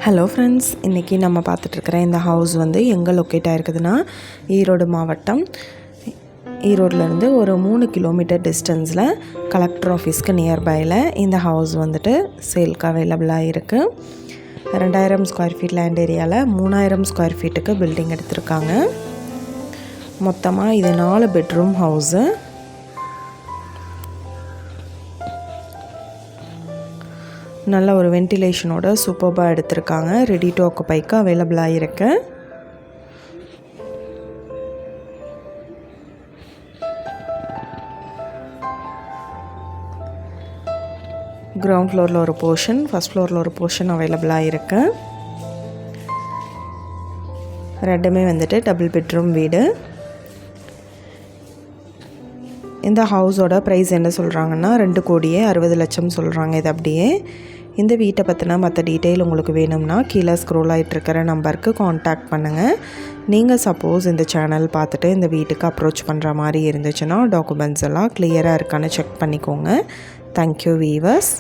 Hello friends, இன்றைக்கி நம்ம பார்த்துட்ருக்கிற இந்த ஹவுஸ் வந்து எங்கே லொக்கேட் ஆகிருக்குதுன்னா ஈரோடு மாவட்டம் ஈரோட்லேருந்து ஒரு 3 கிலோமீட்டர் டிஸ்டன்ஸில் கலெக்டர் ஆஃபீஸ்க்கு நியர்பையில் இந்த ஹவுஸ் வந்துட்டு சேல்க்கு அவைலபிளாக இருக்குது. 2000 ஸ்கொயர் ஃபீட் லேண்ட் ஏரியாவில் 3000 ஸ்கொயர் ஃபீட்டுக்கு பில்டிங் எடுத்திருக்காங்க. மொத்தமாக இது 4 பெட்ரூம் ஹவுஸு. நல்ல ஒரு வென்டிலேஷனோட சூப்பர்பாக எடுத்திருக்காங்க. ரெடி டு ஆக்குபைக்கு அவைலபிளாக இருக்கு. கிரவுண்ட் ஃப்ளோரில் ஒரு போர்ஷன், ஃபஸ்ட் ஃப்ளோரில் ஒரு போர்ஷன் அவைலபிளாக இருக்கு. ரெண்டுமே வந்துட்டு டபுள் பெட்ரூம் வீடு. இந்த ஹவுஸோட ப்ரைஸ் என்ன சொல்கிறாங்கன்னா 2,60,00,000 சொல்கிறாங்க. இது அப்படியே. இந்த வீட்டை பற்றின மற்ற டீட்டெயில் உங்களுக்கு வேணும்னா கீழே ஸ்க்ரோல் ஆகிட்டுருக்கிற நம்பருக்கு காண்டாக்ட் பண்ணுங்கள். நீங்கள் சப்போஸ் இந்த சேனல் பார்த்துட்டு இந்த வீட்டுக்கு அப்ரோச் பண்ணுற மாதிரி இருந்துச்சுன்னா டாக்குமெண்ட்ஸ் எல்லாம் கிளியராக இருக்கான்னு செக் பண்ணிக்கோங்க. Thank you viewers.